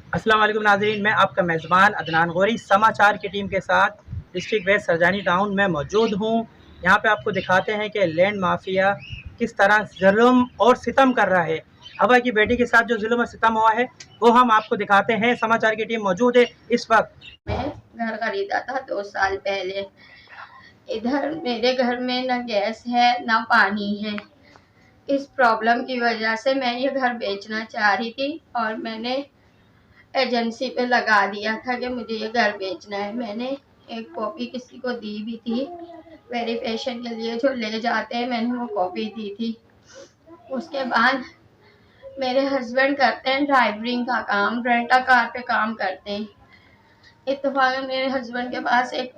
अस्सलाम वालेकुम नाज़रीन, मैं आपका मेज़बान अदनान गौरी समाचार की टीम के साथ डिस्ट्रिक्ट वेस्ट सरजानी टाउन में मौजूद हूँ। यहाँ पे आपको दिखाते हैं कि लैंड माफिया किस तरह जुल्म और सितम कर रहा है। हवा की बेटी के साथ जो जुल्म और सितम हुआ है वो हम आपको दिखाते हैं। समाचार की टीम मौजूद है इस वक्त। मैं घर खरीदा था 2 साल पहले। इधर मेरे घर में न गैस है न पानी है। इस प्रॉब्लम की वजह से मैं ये घर बेचना चाह रही थी और मैंने एजेंसी पे लगा दिया था कि मुझे ये घर बेचना है। मैंने एक कॉपी किसी को दी भी थी वेरिफिकेशन के लिए, जो ले जाते हैं, मैंने वो कॉपी दी थी। उसके बाद मेरे हस्बैंड करते हैं ड्राइवरिंग का काम, रेंटा कार पे काम करते हैं। इत्तेफाक मेरे हस्बैंड के पास एक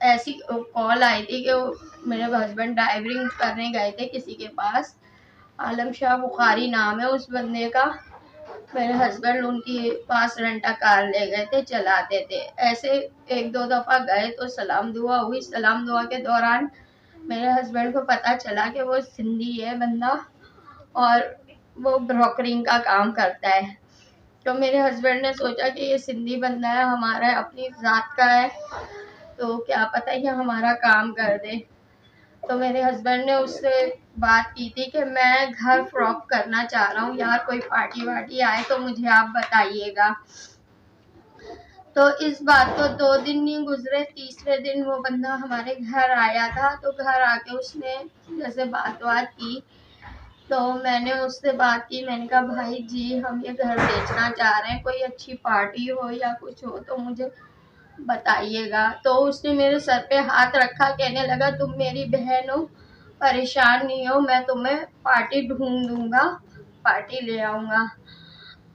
ऐसी कॉल आई थी कि वो मेरे हस्बैंड ड्राइवरिंग करने गए थे किसी के पास। आलम शाह बुखारी नाम है उस बंदे का। मेरे हस्बैंड उनके पास रेंटा कार ले गए थे, चलाते थे। ऐसे एक दो दफा गए तो सलाम दुआ हुई। सलाम दुआ के दौरान मेरे हस्बैंड को पता चला कि वो सिंधी है बंदा और वो ब्रोकरिंग का काम करता है। तो मेरे हस्बैंड ने सोचा कि ये सिंधी बंदा है, हमारा अपनी जात का है, तो क्या पता ये हमारा काम कर दे। तो मेरे हस्बैंड ने उससे बात की थी कि मैं घर फ्रॉक करना चाह रहा हूँ यार, कोई पार्टी वार्टी आए तो मुझे आप बताइएगा। तो इस बात को 2 दिन नहीं गुजरे, तीसरे दिन वो बंदा हमारे घर आया था। तो घर आके उसने जैसे बात की, तो मैंने उससे बात की। मैंने कहा भाई जी, हम ये घर बेचना चाह रहे हैं, कोई अच्छी पार्टी हो या कुछ हो तो मुझे बताइएगा। तो उसने मेरे सर पे हाथ रखा, कहने लगा तुम मेरी बहन हो, परेशान नहीं हो, मैं तुम्हें पार्टी ढूंढ दूंगा, पार्टी ले आऊंगा।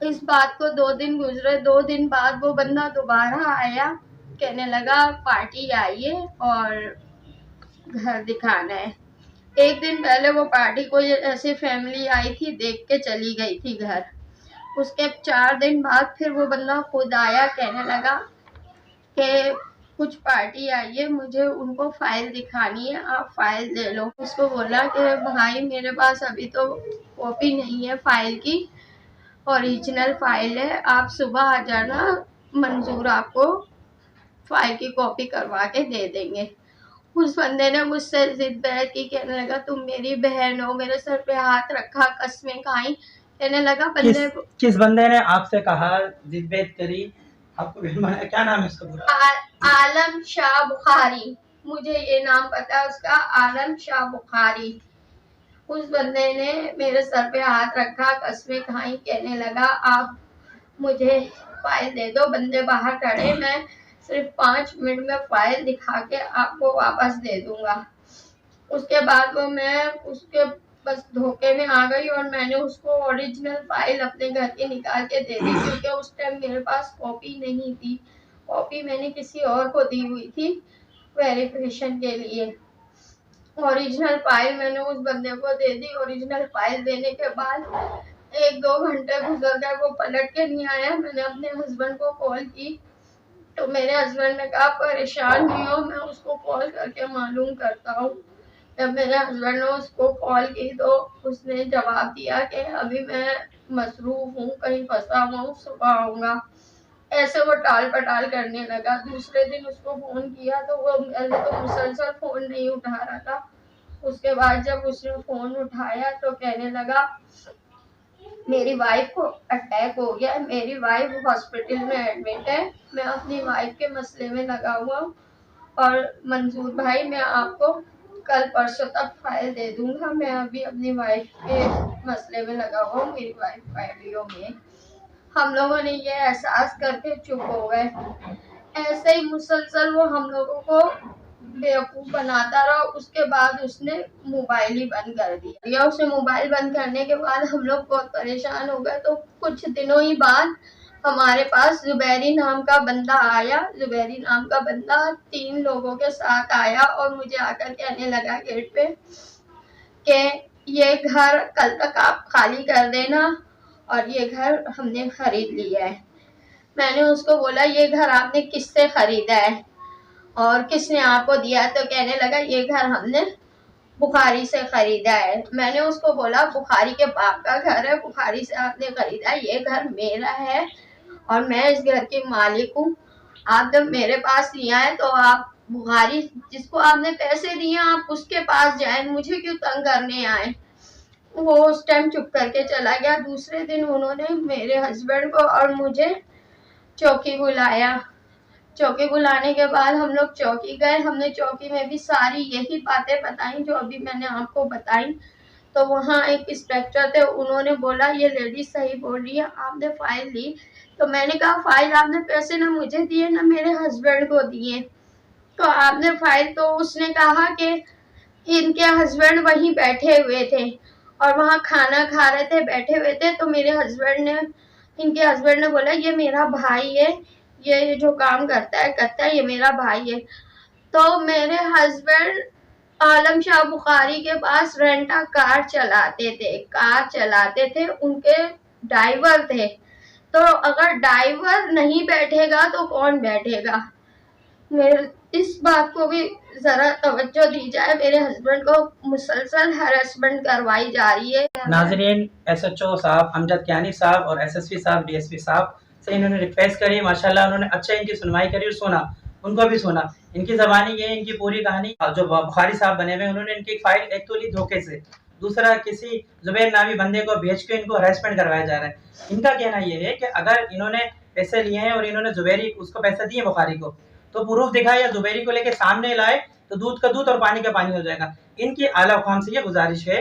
इस बात को 2 दिन गुजरे। 2 दिन बाद वो बंदा दोबारा आया, कहने लगा पार्टी आई है और घर दिखाना है। एक दिन पहले वो पार्टी कोई ऐसी फैमिली आई थी, देख के चली गई थी घर। उसके 4 दिन बाद फिर वो बंदा खुद आया, कहने लगा कि कुछ पार्टी आई है, मुझे उनको फाइल दिखानी है, आप फाइल दे लो। उसको बोला कि भाई मेरे पास अभी तो कॉपी नहीं है फाइल की, ओरिजिनल फाइल है, आप सुबह आ जाना, मंजूर आपको फाइल की कॉपी करवा के दे देंगे। उस बंदे ने मुझसे जिद बैठ की, कहने लगा तुम मेरी बहन हो, मेरे सर पे हाथ रखा, कसमें खाई। कहने लगा किस बंदे किस बंदे ने आपसे कहा, जिद्द करी, आपको क्या नाम है उसका पूरा? आलम शाह बुखारी, मुझे ये नाम पता है उसका, आलम शाह बुखारी। उस बंदे ने मेरे सर पे हाथ रखा, कसमें खाई, कहने लगा आप मुझे फाइल दे दो। बंदे बाहर खड़े, मैं सिर्फ 5 मिनट में फाइल दिखा के आपको वापस दे दूंगा। उसके बाद वो मैं उसके बस धोखे में आ गई और मैंने उसको ओरिजिनल फाइल अपने घर की निकाल के दे दी, क्योंकि उस टाइम मेरे पास कॉपी नहीं थी। कॉपी मैंने किसी और को दी हुई थी वेरिफिकेशन के लिए। ओरिजिनल फाइल मैंने उस बंदे को दे दी। ओरिजिनल फाइल देने के बाद 1-2 घंटे गुजर गए, वो पलट के नहीं आया। मैंने अपने हस्बैंड को कॉल की, तो मेरे हस्बैंड ने कहा परेशान नहीं हो, मैं उसको कॉल करके मालूम करता हूँ। जब मेरे हस्बैंड ने उसको कॉल की तो उसने जवाब दिया कि अभी मैं मसरूफ हूँ, कहीं फंसा हुआ हूँ, सुबह आऊंगा। ऐसे वो टाल पटाल करने लगा। दूसरे दिन उसको फोन किया तो वो पहले तो मुसलसल फोन नहीं उठा रहा था। उसके बाद जब उसने फोन उठाया तो कहने लगा मेरी वाइफ को अटैक हो गया, मेरी वाइफ हॉस्पिटल में एडमिट है, मैं अपनी वाइफ के मसले में लगा हुआ हूँ और मंजूर भाई मैं आपको कल परसों तक फाइल दे दूंगा, मैं अभी अपनी वाइफ के मसले में लगा हुआ हूँ, मेरी वाइफ पैलियो में। हम लोगों ने ये एहसास करके चुप हो गए। ऐसे ही मुसलसल वो हम लोगों को बेवकूफ बनाता रहा। उसके बाद उसने मोबाइल ही बंद कर दिया। उसने मोबाइल बंद करने के बाद हम लोग बहुत परेशान हो गए। तो कुछ दिनों ही बाद हमारे पास जुबैरी नाम का बंदा आया। जुबैरी नाम का बंदा 3 लोगों के साथ आया और मुझे आकर कहने लगा गेट पे कि ये घर कल तक आप खाली कर देना और ये घर हमने खरीद लिया है। मैंने उसको बोला ये घर आपने किससे खरीदा है और किसने आपको दिया? तो कहने लगा ये घर हमने बुखारी से खरीदा है। मैंने उसको बोला बुखारी के बाप का घर है, बुखारी से आपने खरीदा, ये घर मेरा है और मैं इस घर की मालिक हूँ। आप जब मेरे पास लिया है तो आप बुखारी जिसको आपने पैसे दिए आप उसके पास जाए, मुझे क्यों तंग करने आए। वो उस टाइम चुप करके चला गया। दूसरे दिन उन्होंने मेरे हस्बैंड को और मुझे चौकी बुलाया। चौकी बुलाने के बाद हम लोग चौकी गए। हमने चौकी में भी सारी यही बातें बताई जो अभी मैंने आपको बताई। तो वहाँ एक इंस्पेक्टर थे, उन्होंने बोला ये लेडी सही बोल रही है, आपने फाइल ली। तो मैंने कहा फाइल आपने पैसे ना मुझे दिए ना मेरे हस्बैंड को दिए, तो आपने फाइल। तो उसने कहा कि इनके हस्बैंड वहीं बैठे हुए थे और वहाँ खाना खा रहे थे, बैठे हुए थे। तो मेरे हस्बैंड ने इनके हस्बैंड ने बोला ये मेरा भाई है, ये जो काम करता है ये मेरा भाई है। तो मेरे हस्बैंड आलम शाह बुखारी के पास रेंटा कार चलाते थे, उनके ड्राइवर थे। तो अगर ड्राइवर नहीं बैठेगा तो कौन बैठेगा। मेरे इस बात को भी जरा तवज्जो दी जाए। मेरे हस्बैंड को मुसलसल हैरेसमेंट करवाई जा रही है। नाजरीन, एसएचओ साहब अमजद कियानी साहब और एसएसपी साहब, डीएसपी साहब से इन्होंने रिक्वेस्ट करी, माशाल्लाह उन्होंने अच्छा इनकी सुनवाई करी और सुना, उनको भी सुना। इनकी ज़बानी ये इनकी पूरी कहानी जो बुखारी साहब बने हुए उन्होंने इनकी फाइल एक तो ली धोखे से, दूसरा किसी जुबैर नामी बंदे को भेज के इनको हरासमेंट करवाया जा रहा है। इनका कहना ये है कि अगर इन्होंने पैसे लिए हैं और इन्होंने जुबैरी उसको पैसे दिए बुखारी को, तो प्रूफ दिखाए या जुबैरी को लेके सामने लाए तो दूध का दूध और पानी का पानी हो जाएगा। इनकी आला कौम से ये गुजारिश है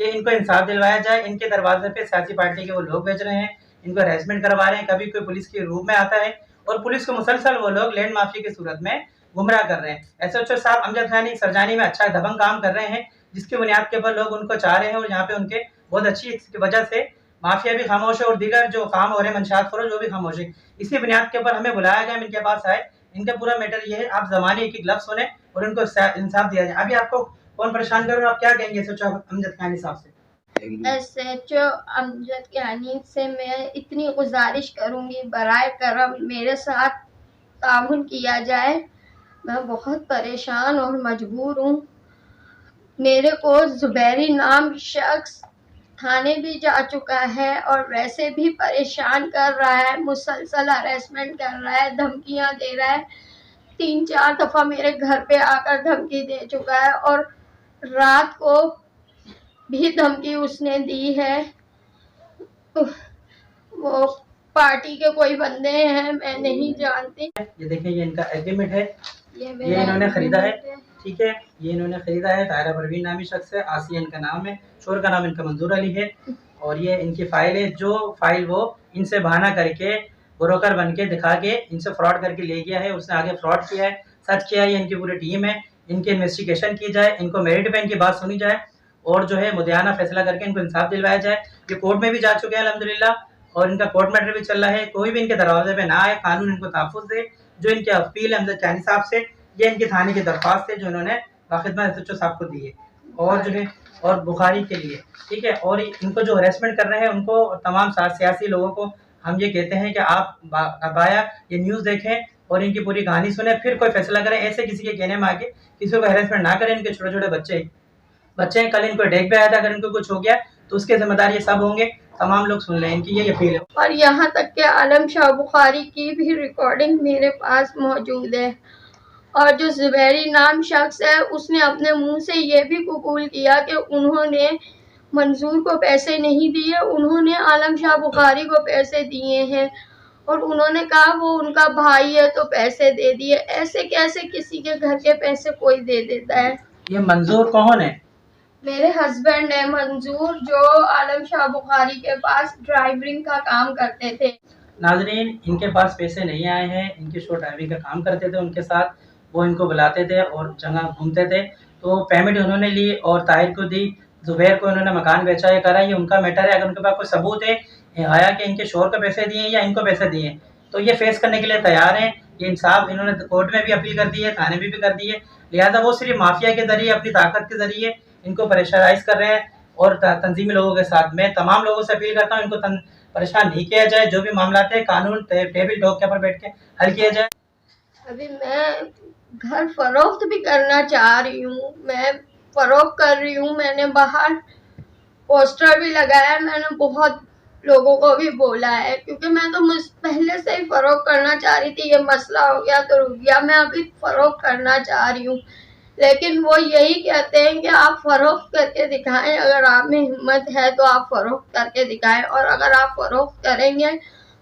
कि इनको इंसाफ दिलवाया जाए। इनके दरवाजे पे सियासी पार्टी के वो लोग भेज रहे हैं, इनको हरासमेंट करवा रहे हैं, कभी कोई पुलिस के रूप में आता है और पुलिस को मुसलसल वो लोग लैंड माफिया की सूरत में गुमराह कर रहे हैं। एसएचओ साहब अमजद कियानी सरजानी में अच्छा दबंग काम कर रहे हैं, जिसकी बुनियाद के ऊपर लोग उनको चाह रहे हैं और यहाँ पे उनके बहुत अच्छी वजह से माफिया भी खामोश है और दीगर जो काम हो रहे हैं मंशात फरोज वो भी खामोश है। इसी बुनियाद के ऊपर हमें बुलाया गया, हम इनके पास आए। इनका पूरा मैटर ये है, आप जमाने एक लफ्ज सुने और उनको इंसाफ दिया जाए। अभी आपको कौन परेशान कर रहे हो, आप क्या कहेंगे एसएचओ अमजद कियानी साहब से? एसएचओ अमजद कियानी से मैं इतनी गुजारिश करूंगी, बराए करम मेरे साथ ताउन किया जाए। मैं बहुत परेशान और मजबूर हूँ। मेरे को जुबैरी नाम शख्स थाने भी जा चुका है और वैसे भी परेशान कर रहा है, मुसलसल हरेसमेंट कर रहा है, धमकियां दे रहा है। 3-4 दफा मेरे घर पे आकर धमकी दे चुका है और रात को भी धमकी उसने दी है। वो पार्टी के कोई बंदे हैं, मैं नहीं जानती। ये देखिए, ये इनका एग्रीमेंट है, ये इन्होंने खरीदा है, ठीक है, ये इन्होंने खरीदा है। तायरा परवीन नामी शख्स है, आसिया इनका नाम है, शोर का नाम इनका मंजूर अली है। और ये इनकी फाइल है, जो फाइल वो इनसे बहाना करके ब्रोकर बन के दिखा के इनसे फ्रॉड करके ले गया है। उसने आगे फ्रॉड किया है, सच किया है। ये इनकी पूरी टीम है, इनकी इन्वेस्टिगेशन की जाए, इनको मेरिट पे इनकी बात सुनी जाए और जो है मुद्याना फैसला करके इनको इंसाफ दिलवाया जाए। ये कोर्ट में भी जा चुके हैं अल्हम्दुलिल्लाह और इनका कोर्ट मैटर भी चल रहा है। कोई भी इनके दरवाजे पे ना आए, कानून इनको तहफ़्फ़ुज़ दे। जो इनकी अपील है अमजद कियानी साहब से, ये इनकी थाने की दरख्वास्त है जो इन्होंने बाखिदमत एसएचओ साहब को दी है और जो है और बुखारी के लिए, ठीक है। और इनको जो हरेसमेंट कर रहे हैं उनको तमाम सियासी लोगों को हम ये कहते हैं कि आप बाया ये न्यूज़ देखें और इनकी पूरी कहानी सुने, फिर कोई फैसला करें। ऐसे किसी के कहने में आके किसी को हरेसमेंट ना करें। इनके छोटे छोटे बच्चे हैं, कल इनको अटैक पे आया था, अगर इनको कुछ हो गया तो उसके जिम्मेदार ये सब होंगे। तमाम लोग सुन लें, इनकी ये अपील है। और यहाँ तक के आलम शाह बुखारी की भी रिकॉर्डिंग मेरे पास मौजूद है। और जो जुबैरी नाम शख्स है उसने अपने मुंह से ये भी कबूल किया कि उन्होंने मंजूर को पैसे नहीं दिए, उन्होंने आलम शाह बुखारी को पैसे दिए हैं और उन्होंने कहा वो उनका भाई है तो पैसे दे दिए। ऐसे कैसे किसी के घर के पैसे कोई दे देता है। ये मंजूर कौन है? मेरे हस्बैंड है मंजूर, जो आलम शाह बुखारी के पास ड्राइवरिंग का काम करते थे। नाजरीन, इनके पास पैसे नहीं आए हैं, इनके शो ड्राइविंग का काम करते थे उनके साथ, वो इनको बुलाते थे और जगह घूमते थे। तो पेमेंट उन्होंने ली और ताहिर को दी, जुबैर को इन्होंने मकान बेचा, ये करा, ये उनका मैटर है। अगर उनके पास कोई सबूत है आया कि इनके शोर को पैसे दिए या इनको पैसे दिए, तो ये फेस करने के लिए तैयार हैं। ये इंसाफ इन्होंने कोर्ट में भी अपील कर दी है, थाने में भी कर दी है। लिहाजा वो सिर्फ माफिया के जरिए, अपनी ताकत के जरिए इनको प्रेशराइज कर रहे हैं। और तंजीमी लोगों के साथ मैं तमाम लोगों से अपील करता हूँ, इनको परेशान नहीं किया जाए। जो भी मामला है कानून टेबल टॉक के ऊपर बैठ के हल किया जाए। अभी मैं घर फरोख्त भी करना चाह रही हूँ, मैं फरोख्त कर रही हूँ। मैंने बाहर पोस्टर भी लगाया, मैंने बहुत लोगों को भी बोला है, क्योंकि मैं तो पहले से ही फरोख्त करना चाह रही थी। ये मसला हो गया तो रुक गया, मैं अभी फरोख्त करना चाह रही हूँ, लेकिन वो यही कहते हैं कि आप फरोख्त करके दिखाएं, अगर आप में हिम्मत है तो आप फरोख्त करके दिखाएं, और अगर आप फरोख्त करेंगे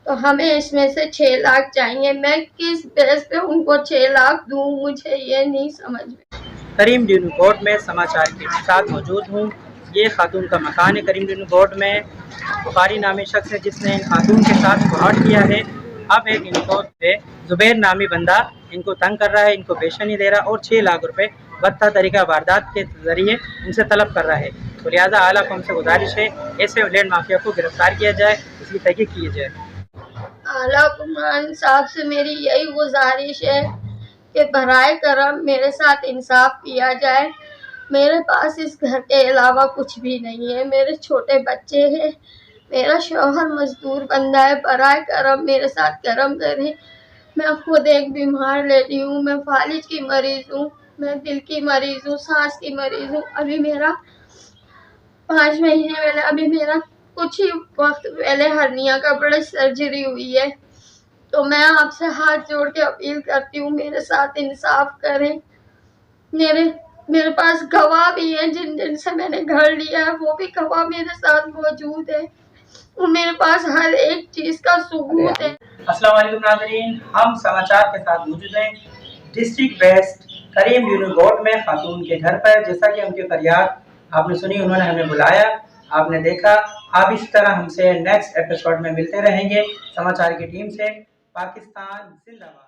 तो हमें इसमें से 6 लाख चाहिए। मैं किस बेस पे उनको 6 लाख दूं, मुझे ये नहीं समझ में। करीम डिनू कोर्ट में समाचार के साथ मौजूद हूँ। ये खातून का मकान है करीम डिनू कोर्ट में। बुखारी नामी शख्स है जिसने इन खातून के साथ फ्रॉड किया है। अब एक इनको जुबैर नामी बंदा इनको तंग कर रहा है, इनको पेशा नहीं दे रहा और 6 लाख रुपए बदतर तरीका वारदात के जरिए इनसे तलब कर रहा है। तो लिहाजा आला कौम से गुजारिश है ऐसे लैंड माफिया को गिरफ्तार किया जाए, इसकी तहकीक की जाए। आला कुमान साहब से मेरी यही गुजारिश है कि बराए करम मेरे साथ इंसाफ किया जाए। मेरे पास इस घर के अलावा कुछ भी नहीं है, मेरे छोटे बच्चे हैं, मेरा शौहर मजदूर बंदा है। बराए करम मेरे साथ करम करें। मैं खुद एक बीमार लेडी हूँ, मैं फालिज की मरीज हूँ, मैं दिल की मरीज हूँ, सांस की मरीज हूँ। अभी मेरा 5 महीने पहले, अभी मेरा कुछ ही वक्त पहले हर्निया का बड़ा सर्जरी हुई है। तो मैं आपसे हाथ जोड़ के अपील करती हूँ, मेरे साथ इंसाफ करें। मेरे पास गवाह भी हैं, जिनसे मैंने घर लिया है, वो भी गवाह मेरे साथ मौजूद है, और मेरे पास हर एक चीज का सबूत है। अस्सलाम वालेकुम नाज़रीन, हम समाचार के साथ मौजूद हैं डिस्ट्रिक्ट वेस्ट करीम डिनू कोर्ट में खातून के घर पर। जैसा कि उनकी फरियाद आपने सुनी, उन्होंने हमें बुलाया, आपने देखा। आप इस तरह हमसे नेक्स्ट एपिसोड में मिलते रहेंगे समाचार की टीम से। पाकिस्तान जिंदाबाद।